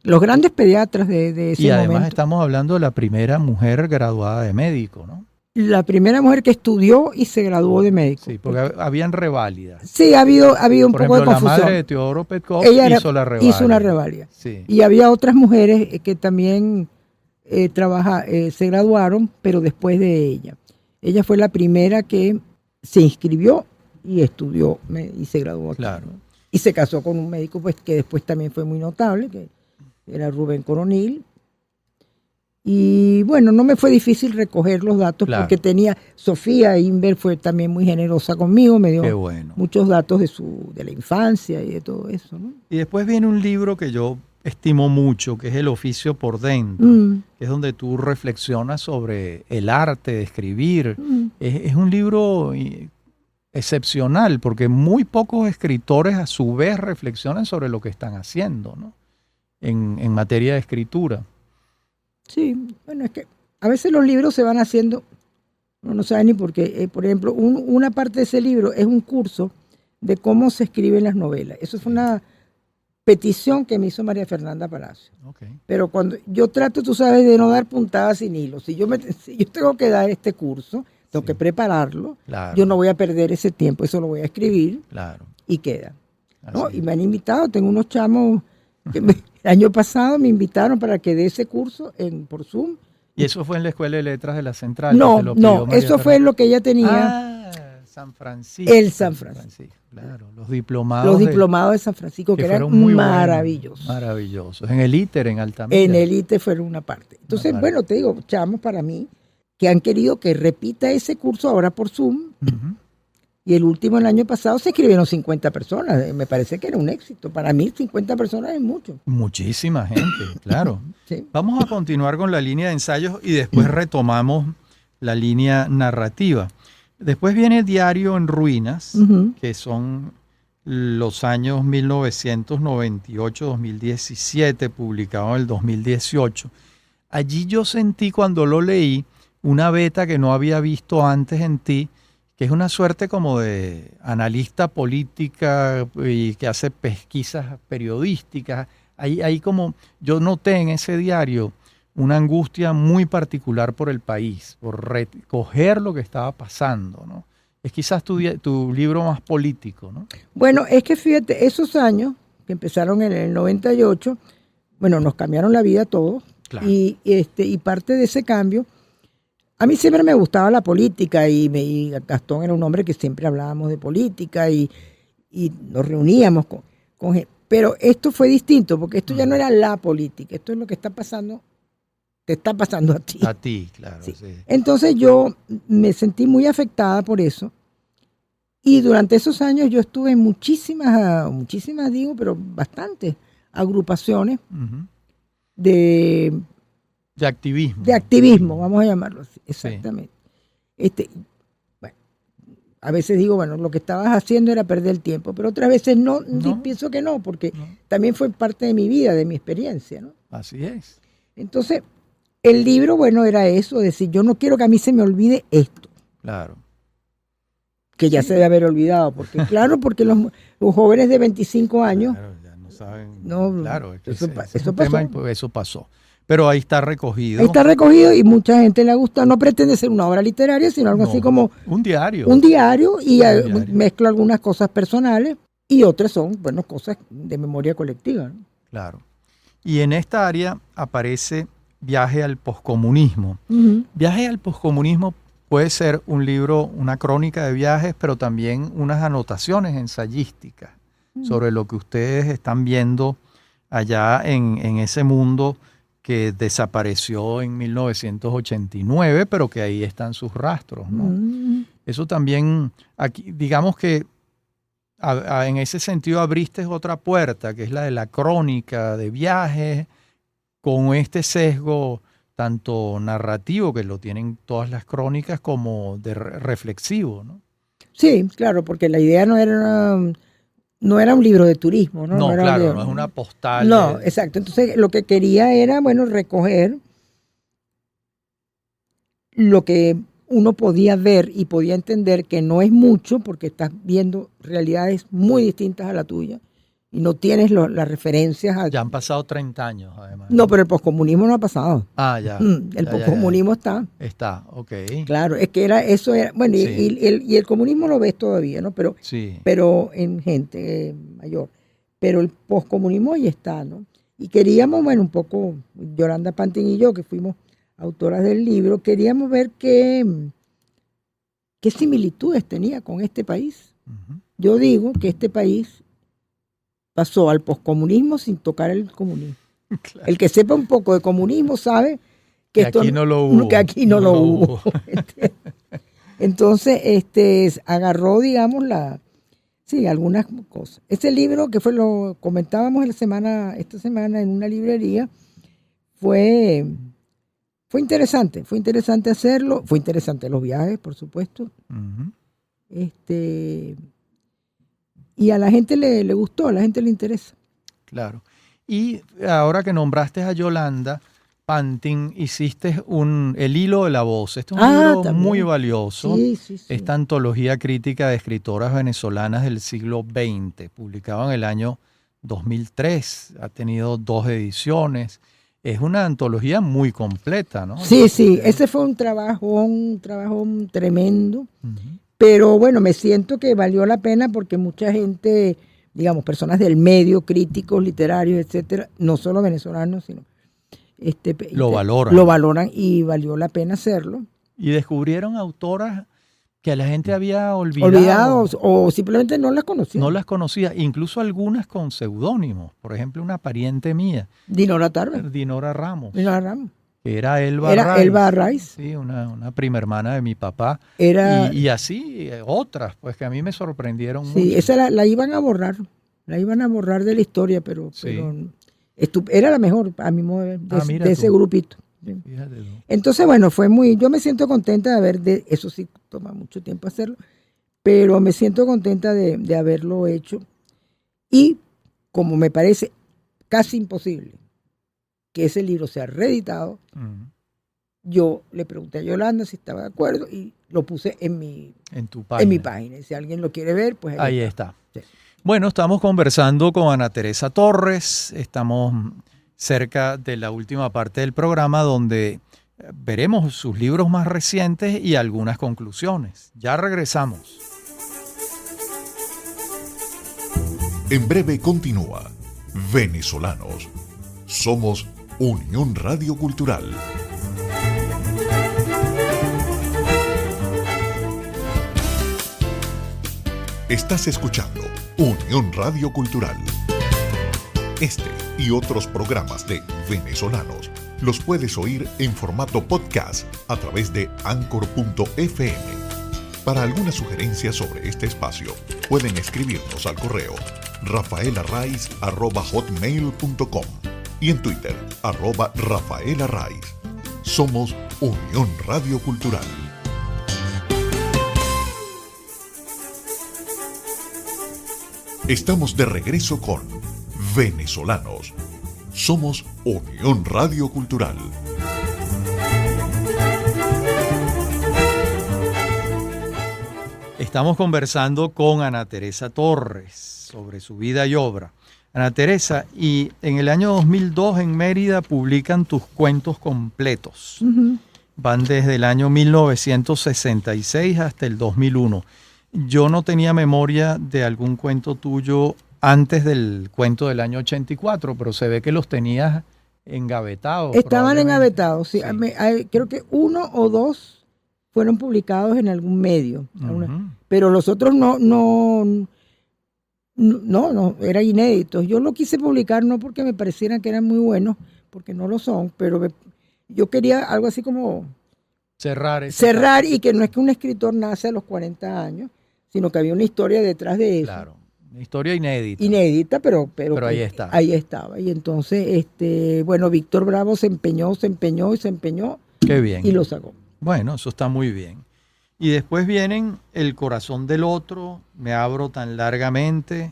[SPEAKER 2] Los grandes pediatras de ese momento.
[SPEAKER 1] Y además estamos hablando de la primera mujer graduada de médico, ¿no?
[SPEAKER 2] La primera mujer que estudió y se graduó de médico.
[SPEAKER 1] Sí, porque habían reválidas.
[SPEAKER 2] Sí, ha habido un poco de confusión.
[SPEAKER 1] La madre de Teodoro Petkov hizo la reválida.
[SPEAKER 2] Hizo una reválida.
[SPEAKER 1] Sí.
[SPEAKER 2] Y había otras mujeres que también se graduaron, pero después de ella. Ella fue la primera que se inscribió y estudió y se graduó aquí.
[SPEAKER 1] Claro.
[SPEAKER 2] Y se casó con un médico pues, que después también fue muy notable, que era Rubén Coronil. Y bueno, no me fue difícil recoger los datos porque tenía, Sofía Inver fue también muy generosa conmigo, me dio muchos datos de la infancia y de todo eso, ¿no?
[SPEAKER 1] Y después viene un libro que yo estimo mucho, que es El oficio por dentro, que es donde tú reflexionas sobre el arte de escribir. Es un libro excepcional porque muy pocos escritores a su vez reflexionan sobre lo que están haciendo, ¿no? En materia de escritura.
[SPEAKER 2] Sí, bueno, es que a veces los libros se van haciendo, uno no sabe ni por qué. Por ejemplo, una parte de ese libro es un curso de cómo se escriben las novelas. Eso fue una petición que me hizo María Fernanda Palacio. Pero cuando yo trato, tú sabes, de no dar puntadas sin hilo. Si yo tengo que dar este curso, tengo que prepararlo, yo no voy a perder ese tiempo, eso lo voy a escribir y queda. ¿No? Y me han invitado, tengo unos chamos que el año pasado me invitaron para que dé ese curso por Zoom.
[SPEAKER 1] ¿Y eso fue en la Escuela de Letras de la Central?
[SPEAKER 2] No, eso fue lo que ella tenía.
[SPEAKER 1] San Francisco.
[SPEAKER 2] El San Francisco.
[SPEAKER 1] Claro, los diplomados.
[SPEAKER 2] Los diplomados de San Francisco, que eran muy maravillosos.
[SPEAKER 1] Maravillosos. En el ITER, en Altamira.
[SPEAKER 2] En el ITER fueron una parte. Entonces, bueno, te digo, chamos para mí, que han querido que repita ese curso ahora por Zoom. Y el último, el año pasado, se escribieron 50 personas. Me parece que era un éxito. Para mí, 50 personas es mucho.
[SPEAKER 1] Muchísima gente, claro. Sí. Vamos a continuar con la línea de ensayos y después retomamos la línea narrativa. Después viene Diario en Ruinas, que son los años 1998-2017, publicado en el 2018. Allí yo sentí cuando lo leí una beta que no había visto antes en ti, que es una suerte como de analista política y que hace pesquisas periodísticas. Ahí como yo noté en ese diario una angustia muy particular por el país, por recoger lo que estaba pasando, ¿no? Es quizás tu libro más político, ¿no?
[SPEAKER 2] Bueno, es que fíjate, esos años que empezaron en el 98, bueno, nos cambiaron la vida a todos. Claro. Y parte de ese cambio, a mí siempre me gustaba la política y Gastón era un hombre que siempre hablábamos de política y nos reuníamos con gente. Pero esto fue distinto, porque esto ya no era la política, esto es lo que está pasando, te está pasando a ti.
[SPEAKER 1] A ti, claro.
[SPEAKER 2] Sí. Sí. Entonces yo me sentí muy afectada por eso. Y durante esos años yo estuve en muchísimas digo, pero bastantes agrupaciones de activismo. De activismo, vamos a llamarlo así, exactamente. Sí. Bueno, a veces digo, bueno, lo que estabas haciendo era perder el tiempo, pero otras veces no. Pienso que no, porque también fue parte de mi vida, de mi experiencia, ¿no?
[SPEAKER 1] Así es.
[SPEAKER 2] Entonces, el libro, bueno, era eso, decir, yo no quiero que a mí se me olvide esto.
[SPEAKER 1] Claro.
[SPEAKER 2] Que ya se debe haber olvidado, porque porque los jóvenes de 25 años...
[SPEAKER 1] Claro, ya no saben.
[SPEAKER 2] Claro,
[SPEAKER 1] es que eso pasó. Eso pasó. Pero ahí está recogido.
[SPEAKER 2] Ahí está recogido y mucha gente le gusta. No pretende ser una obra literaria, sino algo así como...
[SPEAKER 1] Un diario.
[SPEAKER 2] Un diario y mezclo algunas cosas personales y otras son, bueno, cosas de memoria colectiva, ¿no?
[SPEAKER 1] Claro. Y en esta área aparece Viaje al poscomunismo. Viaje al poscomunismo puede ser un libro, una crónica de viajes, pero también unas anotaciones ensayísticas sobre lo que ustedes están viendo allá en ese mundo que desapareció en 1989, pero que ahí están sus rastros, ¿no? Eso también, aquí, digamos que en ese sentido abriste otra puerta, que es la de la crónica de viajes, con este sesgo tanto narrativo, que lo tienen todas las crónicas, como de reflexivo, ¿no?
[SPEAKER 2] Sí, claro, porque la idea no era un libro de turismo, ¿no?
[SPEAKER 1] No claro, no es una postal.
[SPEAKER 2] No, exacto. Entonces, lo que quería era, bueno, recoger lo que uno podía ver y podía entender que no es mucho, porque estás viendo realidades muy distintas a la tuya y no tienes las referencias.
[SPEAKER 1] Ya han pasado 30 años, además.
[SPEAKER 2] No, pero el poscomunismo no ha pasado.
[SPEAKER 1] Ah, ya.
[SPEAKER 2] El poscomunismo está.
[SPEAKER 1] Está, ok.
[SPEAKER 2] Claro, es que eso era, bueno, sí. y el comunismo lo ves todavía, ¿no? Pero, sí. Pero en gente mayor. Pero el poscomunismo ahí está, ¿no? Y queríamos, bueno, un poco, Yolanda Pantin y yo, que fuimos autoras del libro, queríamos ver qué similitudes tenía con este país. Yo digo que este país pasó al poscomunismo sin tocar el comunismo.
[SPEAKER 1] Claro.
[SPEAKER 2] El que sepa un poco de comunismo sabe que esto
[SPEAKER 1] aquí no lo hubo.
[SPEAKER 2] Que aquí no lo hubo. Entonces, agarró, digamos, algunas cosas. Este libro, que lo comentábamos esta semana en una librería, fue interesante. Fue interesante hacerlo. Fue interesante los viajes, por supuesto.
[SPEAKER 1] Uh-huh.
[SPEAKER 2] Y a la gente le gustó, a la gente le interesa.
[SPEAKER 1] Claro. Y ahora que nombraste a Yolanda Pantin, hiciste El hilo de la voz. Este es un libro
[SPEAKER 2] también.
[SPEAKER 1] muy valioso.
[SPEAKER 2] Sí.
[SPEAKER 1] Esta antología crítica de escritoras venezolanas del siglo XX, publicado en el año 2003. Ha tenido 2 ediciones. Es una antología muy completa, ¿no?
[SPEAKER 2] Sí. Ese fue un trabajo tremendo.
[SPEAKER 1] Uh-huh.
[SPEAKER 2] Pero bueno, me siento que valió la pena porque mucha gente, digamos, personas del medio, críticos, literarios, etcétera, no solo venezolanos, sino
[SPEAKER 1] lo valoran.
[SPEAKER 2] Lo valoran y valió la pena hacerlo.
[SPEAKER 1] Y descubrieron autoras que la gente había olvidado
[SPEAKER 2] o simplemente no las conocía.
[SPEAKER 1] No las conocía, incluso algunas con seudónimos. Por ejemplo, una pariente mía.
[SPEAKER 2] Dinora Tarver.
[SPEAKER 1] Dinora Ramos.
[SPEAKER 2] Que
[SPEAKER 1] era Elba
[SPEAKER 2] Rice.
[SPEAKER 1] Sí, una prima hermana de mi papá. Y así otras, pues que a mí me sorprendieron mucho.
[SPEAKER 2] Sí, esa la iban a borrar. La iban a borrar de la historia, pero era la mejor, a mi modo de ver, de ese grupito.
[SPEAKER 1] Fíjate tú.
[SPEAKER 2] Entonces, bueno, yo me siento contenta eso sí toma mucho tiempo hacerlo, pero me siento contenta de haberlo hecho. Y como me parece casi imposible que ese libro sea reeditado, yo le pregunté a Yolanda si estaba de acuerdo y lo puse en mi página. Si alguien lo quiere ver, pues
[SPEAKER 1] ahí está.
[SPEAKER 2] Sí.
[SPEAKER 1] Bueno, estamos conversando con Ana Teresa Torres. Estamos cerca de la última parte del programa donde veremos sus libros más recientes y algunas conclusiones. Ya regresamos.
[SPEAKER 3] En breve continúa Venezolanos. Somos Unión Radio Cultural. Estás escuchando Unión Radio Cultural. Este y otros programas de Venezolanos los puedes oír en formato podcast a través de Anchor.fm. Para alguna sugerencia sobre este espacio, pueden escribirnos al correo rafaelarraiz@hotmail.com y en Twitter @rafaelarraiz. Somos Unión Radio Cultural. Estamos de regreso con Venezolanos. Somos Unión Radio Cultural.
[SPEAKER 1] Estamos conversando con Ana Teresa Torres sobre su vida y obra. Ana Teresa, y en el año 2002 en Mérida publican tus cuentos completos.
[SPEAKER 2] Uh-huh.
[SPEAKER 1] Van desde el año 1966 hasta el 2001. Yo no tenía memoria de algún cuento tuyo antes del cuento del año 84, pero se ve que los tenías engavetados.
[SPEAKER 2] Estaban engavetados, sí. Creo que 1 o 2 fueron publicados en algún medio,
[SPEAKER 1] Uh-huh.
[SPEAKER 2] pero los otros no, eran inéditos. Yo lo quise publicar no porque me parecieran que eran muy buenos, porque no lo son, pero yo quería algo así como cerrar y que no es que un escritor nace a los 40 años, sino que había una historia detrás de eso.
[SPEAKER 1] Claro, una historia inédita.
[SPEAKER 2] Inédita, pero
[SPEAKER 1] ahí está.
[SPEAKER 2] Ahí estaba. Y entonces, bueno, Víctor Bravo se empeñó.
[SPEAKER 1] Qué bien.
[SPEAKER 2] Y lo sacó.
[SPEAKER 1] Bueno, eso está muy bien. Y después vienen El corazón del otro, Me abro tan largamente,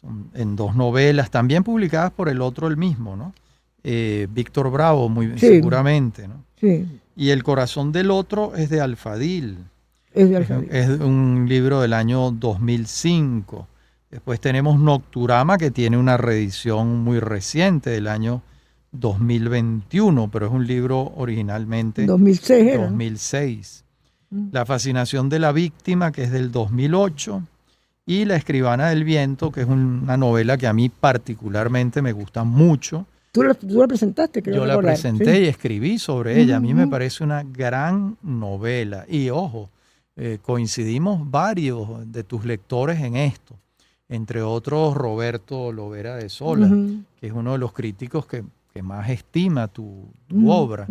[SPEAKER 1] son en 2 novelas, también publicadas por el otro, el mismo, ¿no? Víctor Bravo, muy seguramente, ¿no?
[SPEAKER 2] Sí.
[SPEAKER 1] Y El corazón del otro es de Alfadil.
[SPEAKER 2] Es
[SPEAKER 1] un libro del año 2005. Después tenemos Nocturama, que tiene una reedición muy reciente del año 2021, pero es un libro originalmente
[SPEAKER 2] 2006.
[SPEAKER 1] 2006. La fascinación de la víctima, que es del 2008. Y La escribana del viento, que es una novela que a mí particularmente me gusta mucho.
[SPEAKER 2] Tú la presentaste, creo.
[SPEAKER 1] Yo la presenté, sí. Y escribí sobre ella. A mí me parece una gran novela. Y ojo, coincidimos varios de tus lectores en esto, entre otros Roberto Lovera de Sola, que es uno de los críticos que más estima tu obra.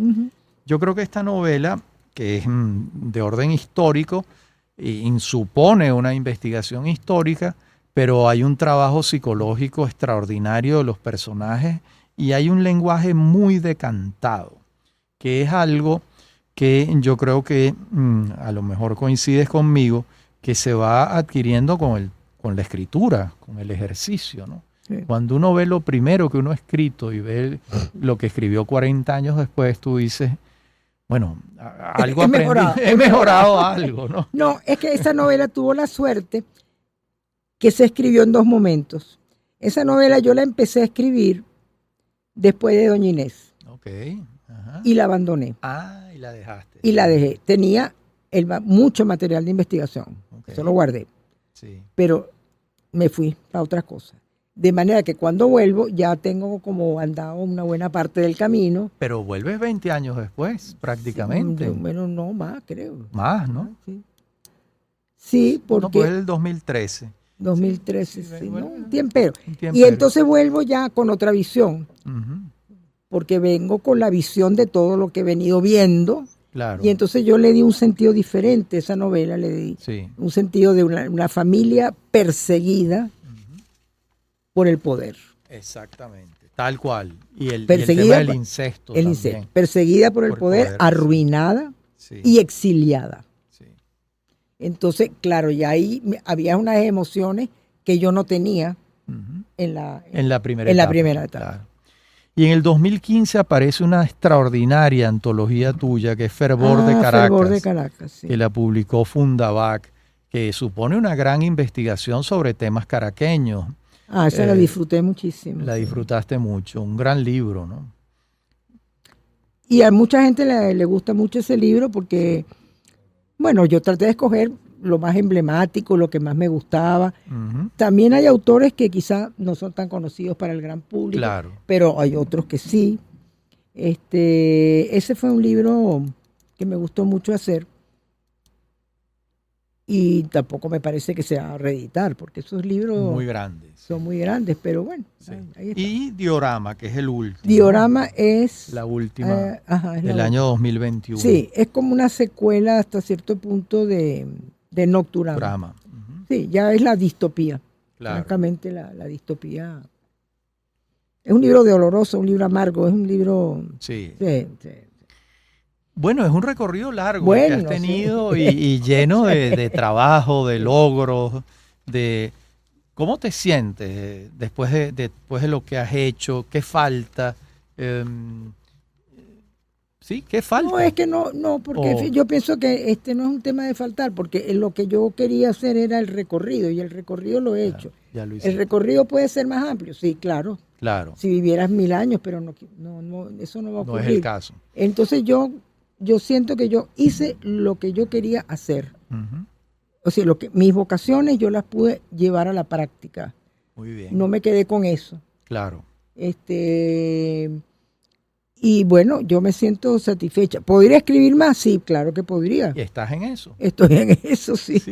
[SPEAKER 1] Yo creo que esta novela, que es de orden histórico, supone una investigación histórica, pero hay un trabajo psicológico extraordinario de los personajes y hay un lenguaje muy decantado, que es algo que yo creo que a lo mejor coincides conmigo, que se va adquiriendo con la escritura, con el ejercicio, ¿no? Sí. Cuando uno ve lo primero que uno ha escrito y ve lo que escribió 40 años después, tú dices, bueno, algo he mejorado algo, ¿no?
[SPEAKER 2] No, es que esa novela tuvo la suerte que se escribió en 2 momentos. Esa novela yo la empecé a escribir después de Doña Inés.
[SPEAKER 1] Ok. Ajá.
[SPEAKER 2] Y la abandoné.
[SPEAKER 1] Ah, y la dejaste.
[SPEAKER 2] Y la dejé. Tenía mucho material de investigación. Okay. Eso lo guardé.
[SPEAKER 1] Sí.
[SPEAKER 2] Pero me fui a otras cosas. De manera que cuando vuelvo ya tengo como andado una buena parte del camino.
[SPEAKER 1] Pero vuelves 20 años después, prácticamente.
[SPEAKER 2] Sí, bueno, no, más creo.
[SPEAKER 1] Más, ¿no?
[SPEAKER 2] Sí, porque...
[SPEAKER 1] No, pues el 2013.
[SPEAKER 2] 2013, sí, bueno, ¿no? Un tiempero. Y entonces vuelvo ya con otra visión. Porque vengo con la visión de todo lo que he venido viendo.
[SPEAKER 1] Claro.
[SPEAKER 2] Y entonces yo le di un sentido diferente a esa novela, le di un sentido de una familia perseguida por el poder.
[SPEAKER 1] Exactamente, tal cual. Y el tema del incesto también.
[SPEAKER 2] Perseguida por el poder, arruinada y exiliada.
[SPEAKER 1] Sí.
[SPEAKER 2] Entonces, claro, ya ahí había unas emociones que yo no tenía en la primera etapa.
[SPEAKER 1] Claro. Y en el 2015 aparece una extraordinaria antología tuya que es Fervor de Caracas.
[SPEAKER 2] Fervor de Caracas, sí.
[SPEAKER 1] Que la publicó Fundavac, que supone una gran investigación sobre temas caraqueños.
[SPEAKER 2] Esa la disfruté muchísimo.
[SPEAKER 1] La disfrutaste mucho, un gran libro, ¿no?
[SPEAKER 2] Y a mucha gente le gusta mucho ese libro porque, bueno, yo traté de escoger lo más emblemático, lo que más me gustaba. También hay autores que quizá no son tan conocidos para el gran público,
[SPEAKER 1] claro,
[SPEAKER 2] pero hay otros que sí. Ese fue un libro que me gustó mucho hacer y tampoco me parece que se va a reeditar, porque esos libros
[SPEAKER 1] muy grandes.
[SPEAKER 2] Son muy grandes, pero bueno.
[SPEAKER 1] Sí. Ahí está. Y Diorama, que es el último.
[SPEAKER 2] Diorama es...
[SPEAKER 1] La última,
[SPEAKER 2] es
[SPEAKER 1] del año 2021.
[SPEAKER 2] Sí, es como una secuela hasta cierto punto de Nocturama. Sí, ya es la distopía.
[SPEAKER 1] Claro.
[SPEAKER 2] Francamente, la distopía. Es un libro doloroso, un libro amargo, es un libro...
[SPEAKER 1] Sí.
[SPEAKER 2] Sí.
[SPEAKER 1] Bueno, es un recorrido largo que has tenido y lleno de trabajo, de logros, de... ¿Cómo te sientes después de lo que has hecho? ¿Qué falta? ¿Sí? ¿Qué falta?
[SPEAKER 2] No, es que no, porque yo pienso que no es un tema de faltar, porque lo que yo quería hacer era el recorrido, y el recorrido lo he hecho.
[SPEAKER 1] Ya lo
[SPEAKER 2] ¿El recorrido puede ser más amplio? Sí, claro.
[SPEAKER 1] Claro.
[SPEAKER 2] Si vivieras 1000 años, pero no, eso no va a ocurrir.
[SPEAKER 1] No es el caso.
[SPEAKER 2] Entonces yo siento que yo hice lo que yo quería hacer. O sea, mis vocaciones yo las pude llevar a la práctica.
[SPEAKER 1] Muy bien.
[SPEAKER 2] No me quedé con eso.
[SPEAKER 1] Claro.
[SPEAKER 2] Y bueno, yo me siento satisfecha. ¿Podría escribir más? Sí, claro que podría.
[SPEAKER 1] ¿Y estás en eso?
[SPEAKER 2] Estoy en eso, sí.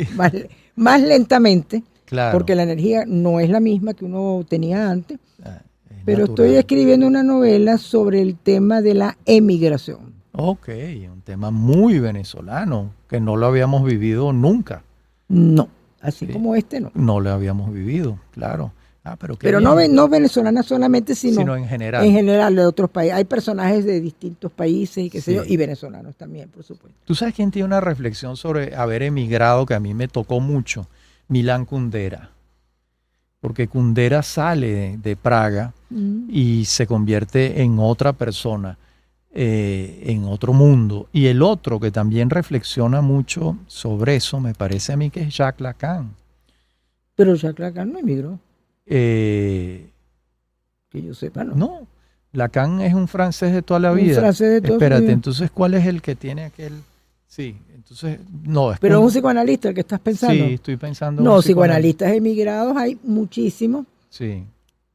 [SPEAKER 2] Más lentamente.
[SPEAKER 1] Claro.
[SPEAKER 2] Porque la energía no es la misma que uno tenía antes. Pero
[SPEAKER 1] natural.
[SPEAKER 2] Estoy escribiendo una novela sobre el tema de la emigración.
[SPEAKER 1] Ok, un tema muy venezolano, que no lo habíamos vivido nunca.
[SPEAKER 2] No, así como no.
[SPEAKER 1] No lo habíamos vivido, claro.
[SPEAKER 2] Pero no venezolana solamente, sino
[SPEAKER 1] en general.
[SPEAKER 2] En general de otros países. Hay personajes de distintos países y qué sé yo, y venezolanos también, por supuesto.
[SPEAKER 1] ¿Tú sabes quién tiene una reflexión sobre haber emigrado que a mí me tocó mucho? Milán Kundera. Porque Kundera sale de Praga y se convierte en otra persona, en otro mundo. Y el otro que también reflexiona mucho sobre eso, me parece a mí que es Jacques Lacan.
[SPEAKER 2] Pero Jacques Lacan no emigró. Que yo sepa, ¿no?
[SPEAKER 1] No, Lacan es un francés de toda la vida.
[SPEAKER 2] Un francés de toda
[SPEAKER 1] Espérate,
[SPEAKER 2] la vida.
[SPEAKER 1] Entonces, ¿cuál es el que tiene aquel...? Sí, entonces, no.
[SPEAKER 2] Pero es un psicoanalista el que estás pensando.
[SPEAKER 1] Sí, estoy pensando.
[SPEAKER 2] No, psicoanalistas emigrados hay muchísimos.
[SPEAKER 1] Sí.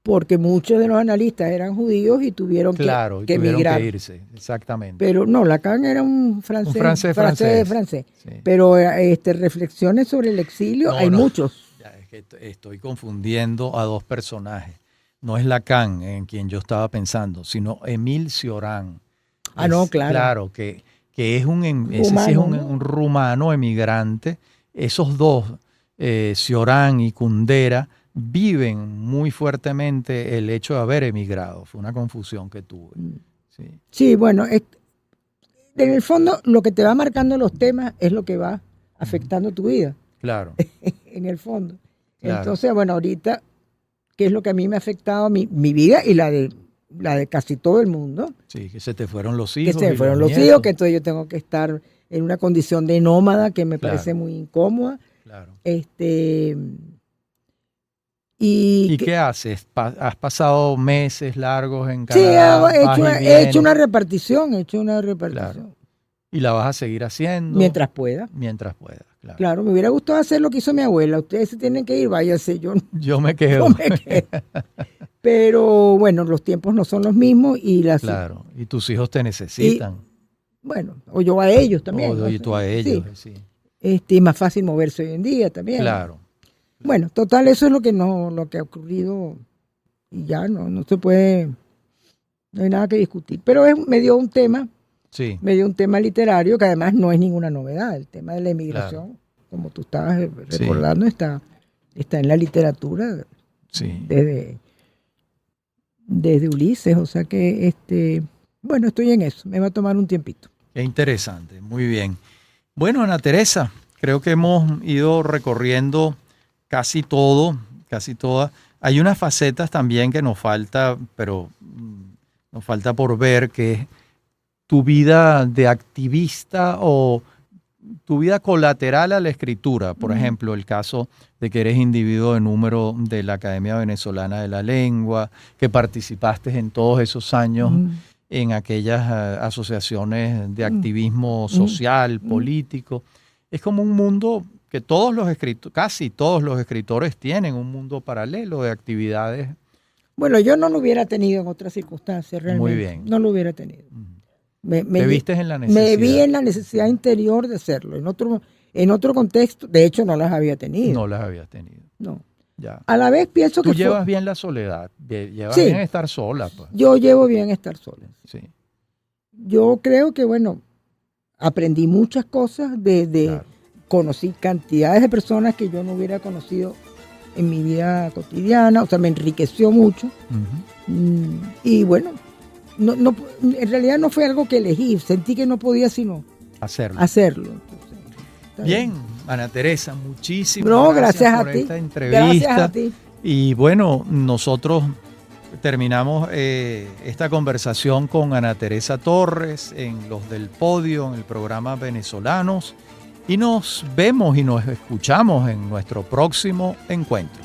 [SPEAKER 2] Porque muchos de los analistas eran judíos y tuvieron que emigrar.
[SPEAKER 1] Que irse, exactamente.
[SPEAKER 2] Pero no, Lacan era un francés.
[SPEAKER 1] francés.
[SPEAKER 2] Sí. Pero reflexiones sobre el exilio hay muchos.
[SPEAKER 1] es que estoy confundiendo a dos personajes. No es Lacan en quien yo estaba pensando, sino Émile Cioran.
[SPEAKER 2] No, claro.
[SPEAKER 1] Claro, que es un rumano emigrante. Esos dos, Cioran y Kundera, viven muy fuertemente el hecho de haber emigrado. Fue una confusión que tuve.
[SPEAKER 2] Sí, bueno, en el fondo lo que te va marcando los temas es lo que va afectando tu vida.
[SPEAKER 1] Claro.
[SPEAKER 2] En el fondo.
[SPEAKER 1] Claro.
[SPEAKER 2] Entonces, bueno, ahorita, ¿qué es lo que a mí me ha afectado mi vida y la de casi todo el mundo?
[SPEAKER 1] Sí, que se te fueron los hijos.
[SPEAKER 2] Que se me fueron los hijos, que entonces yo tengo que estar en una condición de nómada que me parece muy incómoda.
[SPEAKER 1] Claro. ¿Y qué haces? ¿Has pasado meses largos en Canadá?
[SPEAKER 2] Sí, he hecho una repartición.
[SPEAKER 1] Claro. ¿Y la vas a seguir haciendo?
[SPEAKER 2] Mientras pueda.
[SPEAKER 1] Mientras pueda, claro.
[SPEAKER 2] Claro, me hubiera gustado hacer lo que hizo mi abuela. Ustedes se tienen que ir, váyanse.
[SPEAKER 1] Yo me quedo.
[SPEAKER 2] Pero bueno, los tiempos no son los mismos.
[SPEAKER 1] Claro, y tus hijos te necesitan.
[SPEAKER 2] Bueno, o yo a ellos también.
[SPEAKER 1] O tú a ellos, sí.
[SPEAKER 2] Es más fácil moverse hoy en día también.
[SPEAKER 1] Claro.
[SPEAKER 2] Bueno, total, eso es lo que ha ocurrido y ya no se puede, no hay nada que discutir. Pero me dio un tema, literario que además no es ninguna novedad. El tema de la emigración, como tú estabas recordando, está en la literatura desde Ulises. O sea que, bueno, estoy en eso. Me va a tomar un tiempito.
[SPEAKER 1] Qué interesante, muy bien. Bueno, Ana Teresa, creo que hemos ido recorriendo casi toda. Hay unas facetas también que nos falta, pero nos falta por ver, que es tu vida de activista o tu vida colateral a la escritura. Por ejemplo, el caso de que eres individuo de número de la Academia Venezolana de la Lengua, que participaste en todos esos años en aquellas asociaciones de activismo social, político. Es como un mundo que casi todos los escritores tienen, un mundo paralelo de actividades.
[SPEAKER 2] Bueno, yo no lo hubiera tenido en otras circunstancias realmente.
[SPEAKER 1] Muy bien.
[SPEAKER 2] No lo hubiera tenido.
[SPEAKER 1] ¿Te viste en la necesidad?
[SPEAKER 2] Me vi en la necesidad interior de hacerlo. En otro contexto, de hecho no las había tenido.
[SPEAKER 1] No las habías tenido.
[SPEAKER 2] No.
[SPEAKER 1] Ya.
[SPEAKER 2] A la vez pienso que...
[SPEAKER 1] Tú llevas bien la soledad, llevas bien estar sola. Pues.
[SPEAKER 2] Yo llevo bien estar sola.
[SPEAKER 1] Sí.
[SPEAKER 2] Yo creo que, bueno, aprendí muchas cosas conocí cantidades de personas que yo no hubiera conocido en mi vida cotidiana, o sea, me enriqueció mucho. Y bueno, en realidad no fue algo que elegí, sentí que no podía sino hacerlo. Entonces,
[SPEAKER 1] bien, Ana Teresa, muchísimas
[SPEAKER 2] gracias
[SPEAKER 1] por
[SPEAKER 2] a ti.
[SPEAKER 1] Esta entrevista.
[SPEAKER 2] Gracias a ti.
[SPEAKER 1] Y bueno, nosotros terminamos esta conversación con Ana Teresa Torres en Los del Podio, en el programa Venezolanos. Y nos vemos y nos escuchamos en nuestro próximo encuentro.